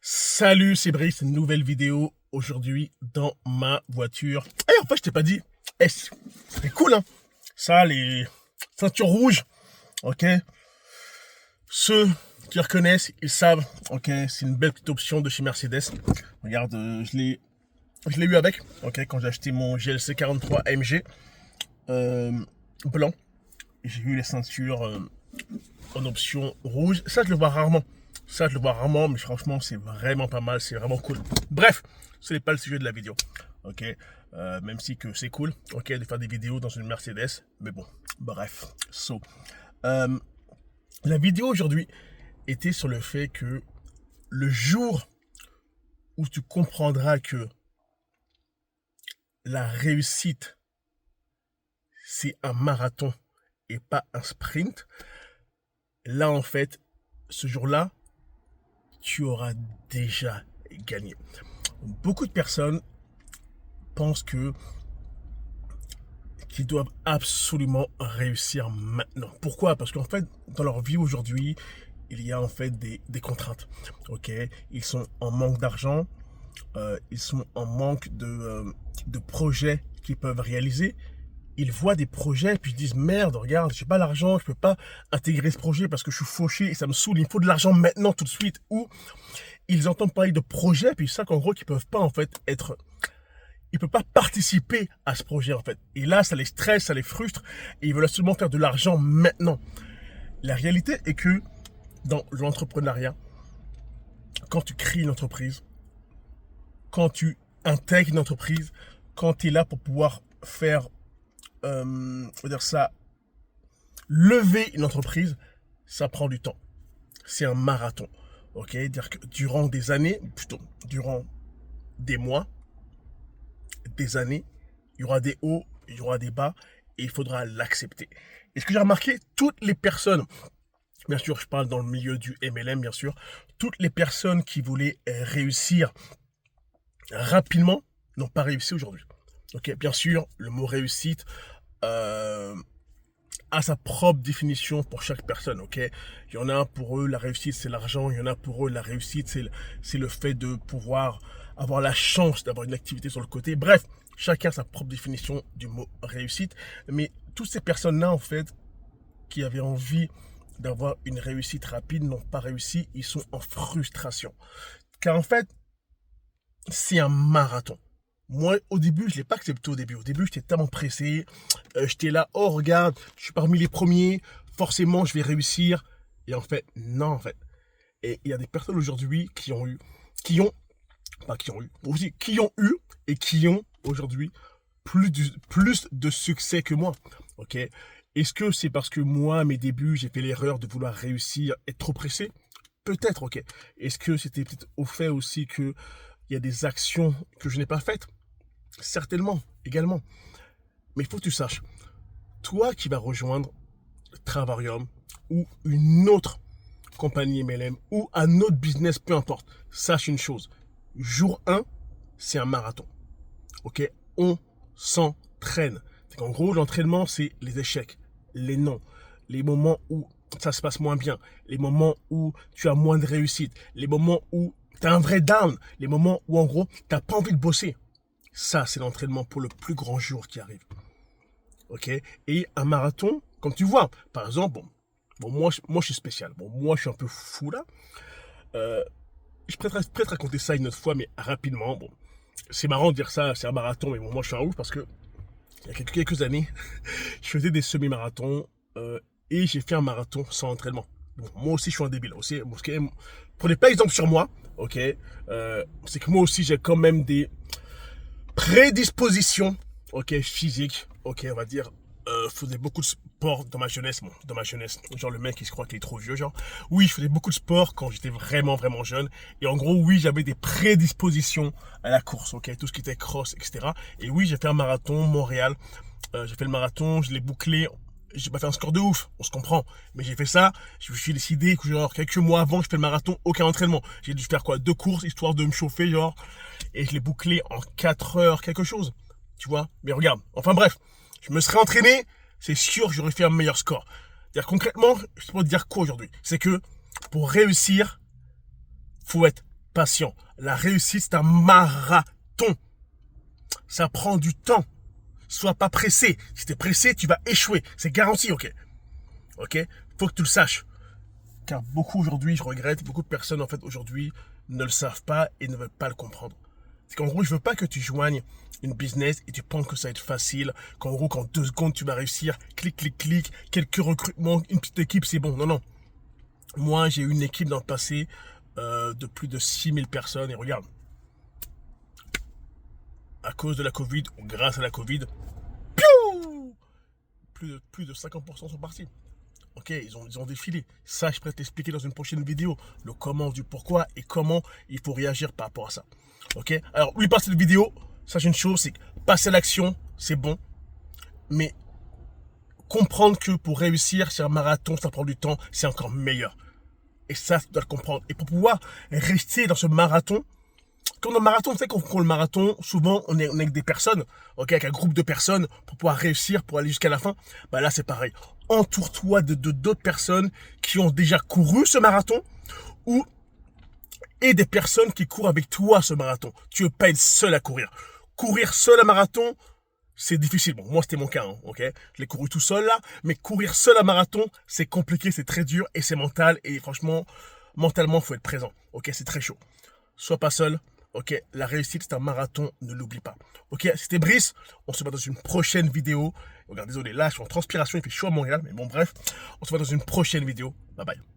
Salut, c'est Brice, nouvelle vidéo aujourd'hui dans ma voiture. En fait, je t'ai pas dit, c'est cool, hein. Ça, les ceintures rouges, ok. Ceux qui reconnaissent, ils savent, ok. C'est une belle petite option de chez Mercedes. Regarde, je l'ai eu avec, ok, quand j'ai acheté mon GLC 43 AMG blanc. J'ai eu les ceintures en option rouge. Ça, je le vois rarement. Mais franchement, c'est vraiment pas mal, c'est vraiment cool. Bref, ce n'est pas le sujet de la vidéo, ok. Même si que c'est cool, ok, de faire des vidéos dans une Mercedes, mais bon, bref. La vidéo aujourd'hui était sur le fait que le jour où tu comprendras que la réussite, c'est un marathon et pas un sprint, là, en fait, ce jour-là, tu auras déjà gagné. Beaucoup de personnes pensent qu'ils doivent absolument réussir maintenant. Pourquoi? Parce qu'en fait, dans leur vie aujourd'hui, il y a en fait des contraintes. Ok, ils sont en manque d'argent, ils sont en manque de projets qu'ils peuvent réaliser. Ils voient des projets et puis ils disent merde, regarde, j'ai pas l'argent, je peux pas intégrer ce projet parce que je suis fauché et ça me saoule, il me faut de l'argent maintenant tout de suite. Ou ils entendent parler de projets puis ça qu'en gros qu'ils peuvent pas en fait ils peuvent pas participer à ce projet en fait. Et là ça les stresse, ça les frustre et ils veulent absolument faire de l'argent maintenant. La réalité est que dans l'entrepreneuriat, quand tu crées une entreprise, quand tu intègres une entreprise, quand tu es là pour pouvoir faire on va dire ça, lever une entreprise, ça prend du temps. C'est un marathon. Ok, dire que durant des années, plutôt durant des mois, des années, il y aura des hauts, il y aura des bas, et il faudra l'accepter. Et ce que j'ai remarqué, toutes les personnes, bien sûr, je parle dans le milieu du MLM, bien sûr, toutes les personnes qui voulaient réussir rapidement n'ont pas réussi aujourd'hui. Ok, bien sûr, le mot réussite a sa propre définition pour chaque personne, ok. Il y en a pour eux la réussite c'est l'argent, il y en a pour eux la réussite c'est le fait de pouvoir avoir la chance d'avoir une activité sur le côté. Bref, chacun a sa propre définition du mot réussite. Mais toutes ces personnes-là en fait qui avaient envie d'avoir une réussite rapide n'ont pas réussi, ils sont en frustration. Car en fait, c'est un marathon. Moi, au début, je ne l'ai pas accepté au début. Au début, j'étais tellement pressé. J'étais là, oh, regarde, je suis parmi les premiers. Forcément, je vais réussir. Et en fait, non, en fait. Et il y a des personnes aujourd'hui qui ont eu et qui ont aujourd'hui plus de succès que moi. Ok. Est-ce que c'est parce que moi, à mes débuts, j'ai fait l'erreur de vouloir réussir, être trop pressé? Peut-être, ok. Est-ce que c'était peut-être au fait aussi que il y a des actions que je n'ai pas faites? Certainement, également. Mais il faut que tu saches, toi qui vas rejoindre Travarium ou une autre compagnie MLM ou un autre business, peu importe, sache une chose. Jour 1, c'est un marathon. Ok? On s'entraîne. En gros, l'entraînement, c'est les échecs, les non, les moments où ça se passe moins bien, les moments où tu as moins de réussite, les moments où tu as un vrai down, les moments où en gros, tu n'as pas envie de bosser. Ça, c'est l'entraînement pour le plus grand jour qui arrive. Ok? Et un marathon, comme tu vois, par exemple, moi, je suis spécial. Bon, moi, je suis un peu fou là. Je pourrais peut-être raconter ça une autre fois, mais rapidement. Bon, c'est marrant de dire ça, c'est un marathon, mais bon, moi, je suis un ouf parce que il y a quelques années, je faisais des semi-marathons et j'ai fait un marathon sans entraînement. Bon, moi aussi, je suis un débile. Aussi, prenez pas exemple sur moi, ok? C'est que moi aussi, j'ai quand même des prédisposition, ok, physique, ok, on va dire, faisais beaucoup de sport dans ma jeunesse, genre le mec qui se croit qu'il est trop vieux, genre, oui, je faisais beaucoup de sport quand j'étais vraiment, vraiment jeune, et en gros, oui, j'avais des prédispositions à la course, ok, tout ce qui était cross, etc., et oui, j'ai fait un marathon, Montréal, j'ai fait le marathon, je l'ai bouclé, j'ai pas fait un score de ouf, on se comprend, mais j'ai fait ça, je me suis décidé que genre quelques mois avant je fais le marathon, aucun entraînement, j'ai dû faire quoi, 2 courses histoire de me chauffer genre, et je l'ai bouclé en 4 heures quelque chose, tu vois, mais regarde, enfin bref, je me serais entraîné, c'est sûr que j'aurais fait un meilleur score. C'est-à-dire concrètement, je peux te dire quoi aujourd'hui, c'est que pour réussir, faut être patient. La réussite, c'est un marathon. Ça prend du temps. Sois pas pressé. Si tu es pressé, tu vas échouer. C'est garanti, ok? Ok? Faut que tu le saches. Car beaucoup aujourd'hui, je regrette, beaucoup de personnes en fait aujourd'hui ne le savent pas et ne veulent pas le comprendre. C'est qu'en gros, je veux pas que tu joignes une business et tu penses que ça va être facile, qu'en gros, qu'en 2 secondes, tu vas réussir, clic, clic, clic, quelques recrutements, une petite équipe, c'est bon. Non, non. Moi, j'ai eu une équipe dans le passé de plus de 6000 personnes et regarde, à cause de la Covid, ou grâce à la Covid, piou, plus de 50% sont partis. Ok, ils ont défilé. Ça, je pourrais t'expliquer dans une prochaine vidéo. Le comment, du pourquoi et comment il faut réagir par rapport à ça. Ok, alors, oui, par cette vidéo, sache une chose, c'est que passer à l'action, c'est bon. Mais comprendre que pour réussir sur un marathon, ça prend du temps, c'est encore meilleur. Et ça, tu dois le comprendre. Et pour pouvoir rester dans ce marathon, quand on est marathon, tu sais, quand on court le marathon, souvent, on est avec des personnes, ok, avec un groupe de personnes, pour pouvoir réussir, pour aller jusqu'à la fin. Bah là, c'est pareil. Entoure-toi de d'autres personnes qui ont déjà couru ce marathon, et des personnes qui courent avec toi ce marathon. Tu ne veux pas être seul à courir. Courir seul un marathon, c'est difficile. Bon, moi, c'était mon cas, hein, ok? Je l'ai couru tout seul, là. Mais courir seul un marathon, c'est compliqué, c'est très dur, et c'est mental. Et franchement, mentalement, il faut être présent, ok? C'est très chaud. Sois pas seul. Ok, la réussite, c'est un marathon, ne l'oublie pas. Ok, c'était Brice, on se voit dans une prochaine vidéo. Regarde, désolé, là, je suis en transpiration, il fait chaud à Montréal, mais bon, bref, on se voit dans une prochaine vidéo. Bye bye.